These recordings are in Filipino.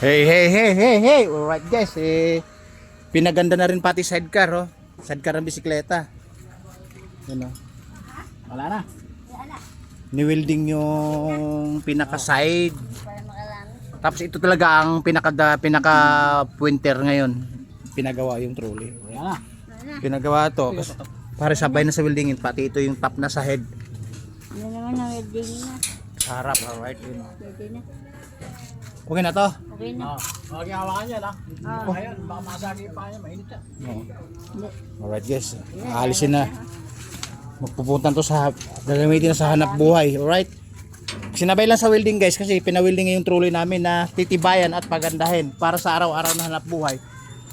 Hey. Alright guys, pinaganda na rin pati sidecar, oh. Sidecar ng bisikleta. Yan, oh. Wala na. Ni-welding yung pinaka-side. Tapos ito talaga ang pinaka-pointer ngayon. Pinagawa yung trolley. Wala na. Pinagawa to. Para sabay na sa weldingin. Pati ito yung top na sa head. Ano naman ang welding na? Sa harap, alright. Pwede na. Okay na to? Okay na. Okay, hawakan niya lang. Ayun, baka masagi pa niya, mainit siya. Alright guys, aalisin na. Magpupuntan to sa gagamitin na sa hanap buhay. Alright. Sinabay lang sa welding guys kasi pinawilding yung trolley namin na titibayan at pagandahin para sa araw-araw na hanap buhay.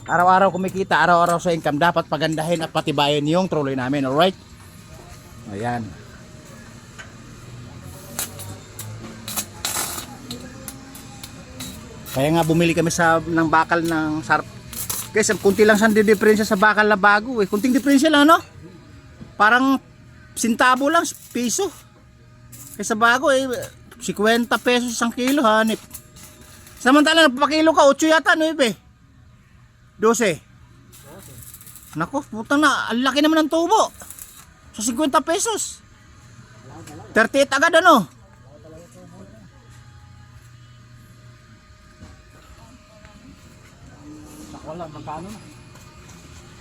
Araw-araw kumikita, araw-araw sa income, dapat pagandahin at patibayan yung trolley namin. Alright. Ayan. Kaya nga bumili kami ng bakal ng sarp. Guys, kunti lang siyang diferensya sa bakal na bago eh. Kunting diferensya lang, no? Parang sintabo lang, piso. Kaya sa bago eh, 50 pesos isang kilo, hanip. Samantala, nagpapakilo ka, 8 yata, no, ibe? 12. Naku, putang na, ang laki naman ng tubo. Sa 50 pesos. 38 agad, ano? Wala, magkano na?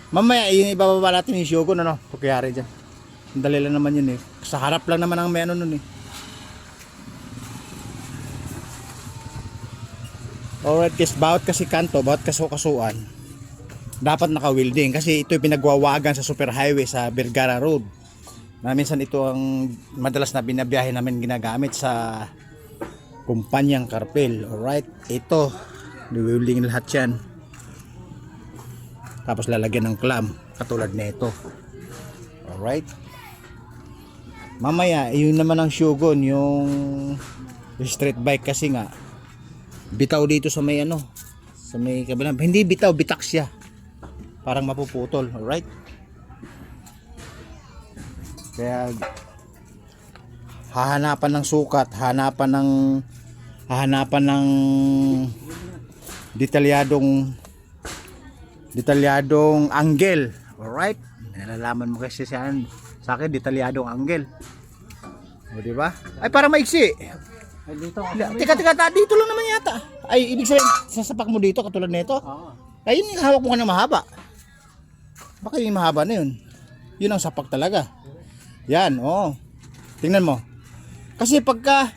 Mamaya, yung ibababa natin yung Shogun, ano? Pukyari dyan. Dali lang naman yun eh. Sa harap lang naman ang may ano nun eh. Alright guys, bawat kasi kanto, bawat kasuan, dapat naka-welding. Kasi ito yung pinagwawagan sa superhighway sa Vergara Road. Na minsan ito ang madalas na binabiyahe namin ginagamit sa kumpanyang Carpel. Alright, ito, welding lahat yan. Tapos lalagyan ng clamp katulad nito. Alright. Mamaya, yun naman ang Shogun, yung street bike kasi nga bitaw dito sa may ano, sa may kabilang. Hindi bitaw, bitak siya. Parang mapuputol. Alright. Kaya hahanapan ng sukat, hahanapan ng detalyadong angle. Alright. Nalalaman mo kasi sa akin detalyadong angle. O diba? Ay parang maiksi. Ay, dito. Tika, dito lang naman yata. Ay ibig sabihin sasapak mo dito katulad nito. Oo. Ay yun yung hawak mo ka na mahaba. Baka yung mahaba na yun. Yun ang sapak talaga. Yan, oh. Tingnan mo. Kasi pagka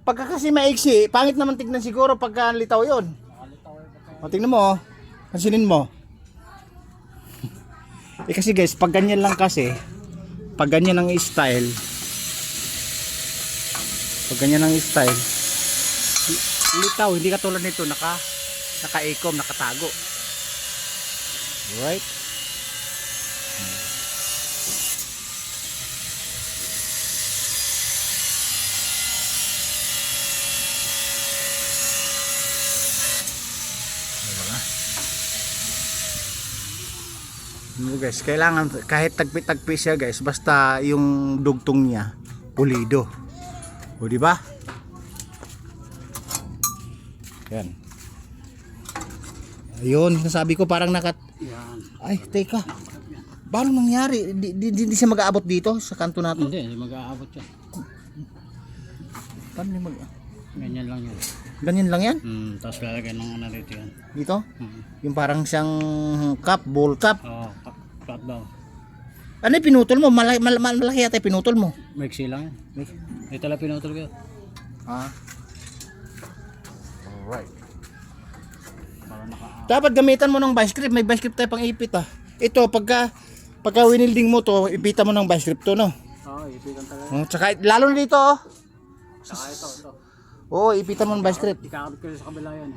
kasi maiksi, pangit naman tignan siguro pagka litaw yun. O tingnan mo, oh. Pansinin mo. Kasi guys, pag ganyan lang kasi, pag ganyan ang style, litaw, hindi katulad nito, naka-ekom, nakatago. Right? Guys, kailangan kahit tagpi-tagpi siya guys, basta yung dugtong niya pulido. O di ba? Yan. Ayun, sinasabi ko parang Yan. Ay, teka. Paano nangyari? Di siya mag-aabot dito sa kanto natin? Hindi mag-aabot siya. Paano Ganyan lang yan. Ganyan lang yan? Tapos lalagyan ng ano rito yan. Dito? Yung parang siyang cup, bowl cup. Oo, cut daw. Ano yung pinutol mo? Malaki yata yung pinutol mo. Maiksi lang yan. Ito lang pinutol ko. Ah. Alright. Para Dapat gamitan mo ng vice grip. May vice grip tayo pang ipit ah. Ito pagka winilding mo to, ipitan mo ng vice grip to, no? Oo, ipitan talaga. Tsaka lalo na dito oh. Saka ito. Oo, ipitan mo ng vice grip. Ikakabit ko sa kabila yan.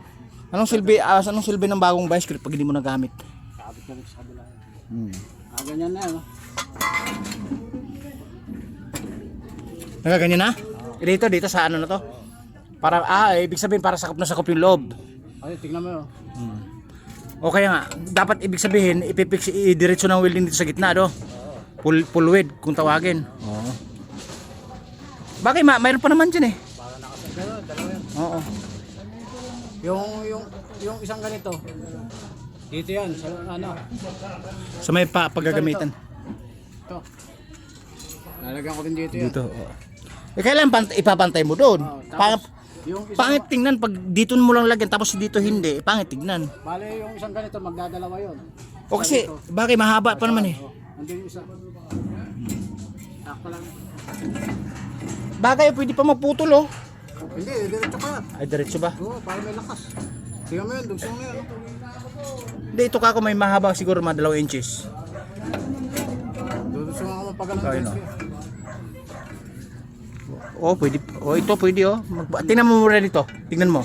Anong silbi ng bagong vice grip pag hindi mo nagamit? Ikakabit ko sa kabila yan. Ganyan na yan. Nagaganyan na? Dito sa ano na to? Para ibig sabihin para sakop na sakop yung loob. Ay, tignan mo yun. O kaya nga, dapat ibig sabihin idiretso ng welding dito sa gitna, do? Full width kung tawagin. Oo. Bagay mayroon pa naman dyan eh. Para nakasagano, dalawa yan. Oo. Yung isang ganito. Dito yan, sa ano. Sa may paggagamitan. Ito. Lalagyan ko din dito yan. Dito. Oh. Eh kailan ipapantay mo doon? Oh, tapos, yung isang, Pangit tingnan pag dito mo lang lagyan tapos dito hindi. Pangit tingnan. bale yung isang ganito, magdadalawa yun. O kasi bagay mahaba pa naman eh. Oh, andun yung isa. Ako lang. Bagay pwede pa maputol oh. Hindi, diretso pa yan. Ay diretso ba? Oo, para may lakas. Tingnan mo yun, dugsong mo yan. Hindi ito kako may mahaba siguro mga 2 inches. Dugsong ako magpagalan Ayun, dito. Oh, pwede. Oh, ito pwede oh. Tingnan mo muna dito. Tingnan mo.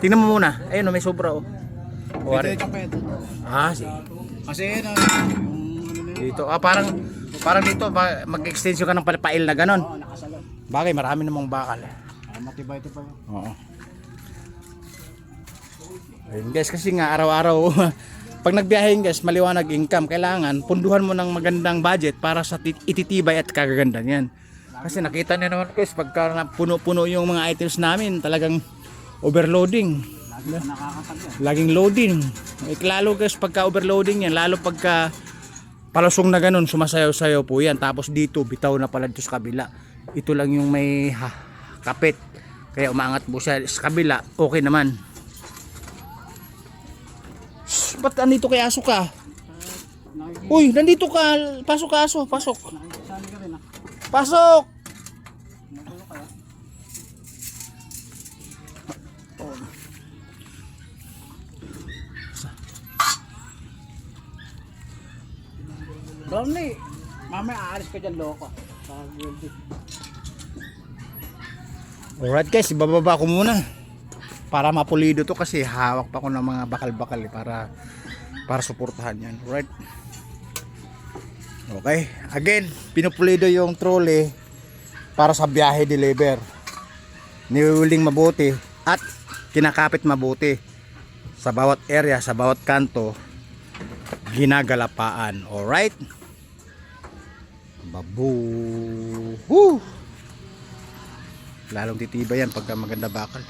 Tingnan mo muna. Ayun oh, may sobra oh. Oh, ari. Diretso pa yan. Ah, sige. Kasi yun, yung ano na yun. Dito. Ah, parang dito mag-extension ka ng palapail na ganon. Oo, nakasalon. Bagay, marami namang bakal. Matibay ito pa yun. Oo. Ayun guys, kasi nga araw-araw pag nagbiyahe guys, maliwanag income, kailangan punduhan mo ng magandang budget para sa ititibay at kagaganda niyan. Kasi nakita niyo naman guys, pagka puno-puno yung mga items namin, talagang overloading. Lagi pa nakakatag yan. Laging loading. Lalo guys pagka overloading yan, lalo pagka palusong na ganun, sumasayaw-sayaw po yan. Tapos dito, bitaw na pala dito sa kabila. Ito lang yung may kapit. Kaya umangat po siya sa kabila, okay naman. Shhh, ba't nandito kay aso ka? Uy, nandito ka. Pasok ka aso, pasok. Saan ka rin ah? Pasok! Brownie, mamaya aalis ka dyan loko. Sa welding. Alright guys, ibababa ko muna. Para mapulido to kasi hawak pa ko ng mga bakal-bakal para suportahan yan. Alright. Okay, again, pinupulido yung trolley para sa biyahe deliver. Niwiwiling mabuti at kinakapit mabuti sa bawat area, sa bawat kanto, ginagalapaan. Alright. Babu. Woo! Lalong titibay yan pagka maganda bakal.